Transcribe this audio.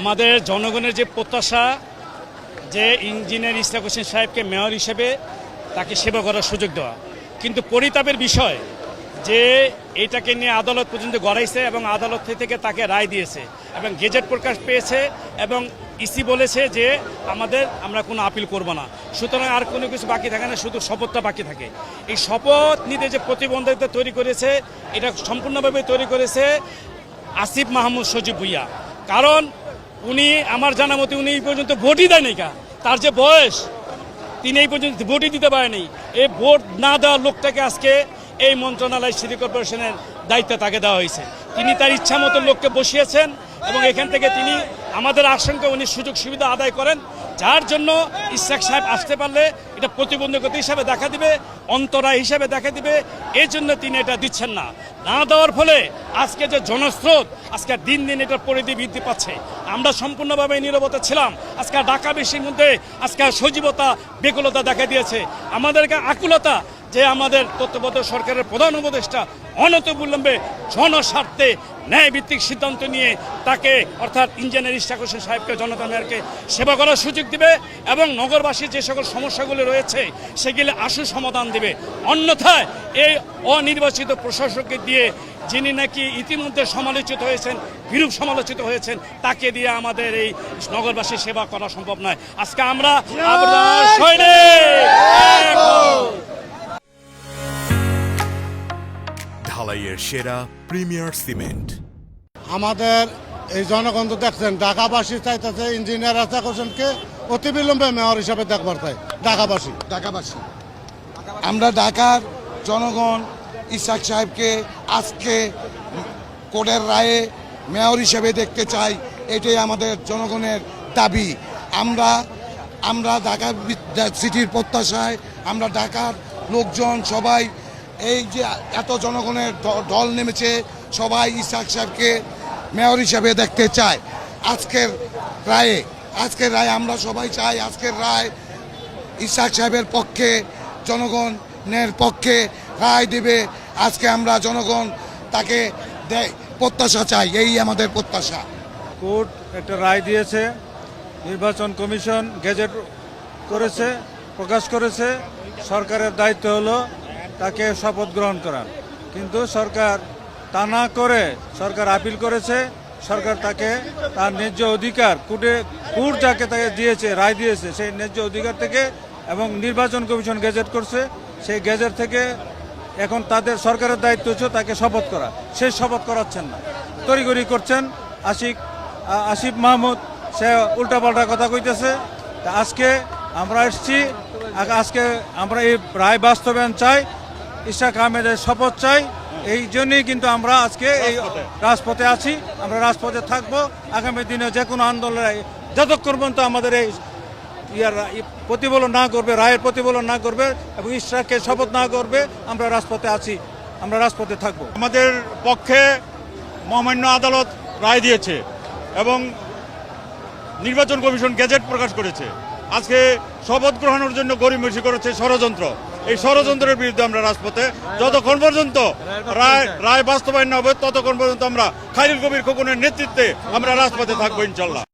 আমাদের জনগণের যে প্রত্যাশা যে ইঞ্জিনিয়ার ইশরাক হোসেন সাহেবকে মেয়র হিসেবে তাকে সেবা করার সুযোগ দেওয়া, কিন্তু পরিতাপের বিষয় যে এটাকে নিয়ে আদালত পর্যন্ত গড়াইছে এবং আদালত থেকে তাকে রায় দিয়েছে এবং গেজেট প্রকাশ পেয়েছে এবং ইসি বলেছে যে আমরা কোনো আপিল করব না। সুতরাং আর কোনো কিছু বাকি থাকে না, শুধু শপথটা বাকি থাকে। এই শপথ নিতে যে প্রতিবন্ধকতা তৈরি করেছে এটা সম্পূর্ণভাবে তৈরি করেছে আসিফ মাহমুদ সজীব ভুইয়া। কারণ উনি আমার জানা মতে উনি এই পর্যন্ত ভোটই দেয়নি। তার যে বয়স তিনি এই পর্যন্ত ভোটই দিতে পারেনি। এই ভোট না দেওয়ার লোকটাকে আজকে এই মন্ত্রণালয় সিটি কর্পোরেশনের দায়িত্ব তাকে দেওয়া হয়েছে। তিনি তার ইচ্ছা মতো লোককে বসিয়েছেন এবং এখান থেকে তিনি আমাদের আশঙ্কা উনি সুযোগ সুবিধা আদায় করেন, যার জন্য ইশরাক সাহেব আসতে পারলে এটা প্রতিবন্ধকতা হিসাবে দেখা দিবে, অন্তরায় হিসাবে দেখা দিবে। এই জন্য তিনি এটা দিচ্ছেন না। না দেওয়ার ফলে আজকে যে জনস্রোত আজকে দিন দিন এটার পরিধি বৃদ্ধি পাচ্ছে। আমরা সম্পূর্ণভাবে নীরবতা ছিলাম। আজকে ঢাকাবাসীর মধ্যে আজকে সজীবতা বেকুলতা দেখা দিয়েছে, আমাদেরকে আকুলতা যে আমাদের তত্ত্বাবধায়ক সরকারের প্রধান উপদেষ্টা অনতিবিলম্বে জনস্বার্থে ন্যায়ভিত্তিক সিদ্ধান্ত নিয়ে তাকে অর্থাৎ ইঞ্জিনিয়ার ইশরাক হোসেন সাহেবকে জনতা মেয়রকে সেবা করার সুযোগ দিবে এবং নগরবাসীর যে সকল সমস্যাগুলি রয়েছে সেগুলি আশু সমাধান দিবে। অন্যথায় এই অনির্বাচিত প্রশাসককে দিয়ে যিনি নাকি ইতিমধ্যে সমালোচিত হয়েছেন, বিরূপ সমালোচিত হয়েছেন, তাকে দিয়ে আমাদের এই নগরবাসীর সেবা করা সম্ভব নয়। আজকে আমরা ঢালাইয়ের সেরা প্রিমিয়ার সিমেন্ট। আমাদের এই জনগণ তো দেখছেন, ঢাকাবাসী চাইতেছে ইঞ্জিনিয়ার ইশরাক হোসেনকে অতিবিলম্বে মেয়র হিসাবে দেখবার চাই। ঢাকাবাসী আমরা ঢাকার জনগণ ইশরাক সাহেবকে আজকে কোর্টের রায়ে মেয়র হিসেবে দেখতে চাই, এটাই আমাদের জনগণের দাবি। আমরা ঢাকা সিটির প্রত্যাশায় আমরা ঢাকার লোকজন সবাই এই যে এত জনগণের ঢল নেমেছে, সবাই ইশরাক সাহেবকে মেয়র হিসাবে দেখতে চায়। আজকের রায়ে আমরা সবাই চাই আজকের রায় ইশরাক সাহেবের পক্ষে, জনগণের পক্ষে রায় দেবে। আজকে আমরা জনগণ তাকে প্রত্যাশা চাই, এই আমাদের প্রত্যাশা। কোর্ট একটা রায় দিয়েছে, নির্বাচন কমিশন গেজেট করেছে, প্রকাশ করেছে। সরকারের দায়িত্ব হলো তাকে শপথ গ্রহণ করা, কিন্তু সরকার তা না করে সরকার আপিল করেছে। সরকার তাকে তার ন্যায্য অধিকার কোর্ট যাকে তাকে দিয়েছে, রায় দিয়েছে, সেই ন্যায্য অধিকার থেকে এবং নির্বাচন কমিশন গেজেট করছে, সেই গেজেট থেকে এখন তাদের সরকারের দায়িত্ব হচ্ছে তাকে শপথ করা। সেই শপথ করাচ্ছেন না, তড়িঘড়ি করছেন। আসিফ মাহমুদ সে উল্টাপাল্টা কথা কইতেছে। আজকে আমরা এসেছি, আজকে আমরা এই রায় বাস্তবায়ন চাই, ইশরাক আহমেদের শপথ চাই। এই জন্যই কিন্তু আমরা আজকে এই রাজপথে আছি, আমরা রাজপথে থাকবো। আগামী দিনে যে কোনো আন্দোলনে যতক্ষণ পর্যন্ত আমাদের এই প্রতিফলন না করবে, রায়ের প্রতিফলন না করবে এবং ইশরাককে শপথ না করবে, আমরা রাজপথে আছি, আমরা রাজপথে থাকবো। আমাদের পক্ষে মহামান্য আদালত রায় দিয়েছে এবং নির্বাচন কমিশন গেজেট প্রকাশ করেছে। আজকে শপথ গ্রহণের জন্য গড়িমসি করেছে ষড়যন্ত্র। এই ষড়যন্ত্রের বিরুদ্ধে আমরা রাজপথে, যতক্ষণ পর্যন্ত রায় বাস্তবায়ন না হবে ততক্ষণ পর্যন্ত আমরা খালিল কবির খোকনের নেতৃত্বে আমরা রাজপথে থাকবো ইনশাল্লাহ।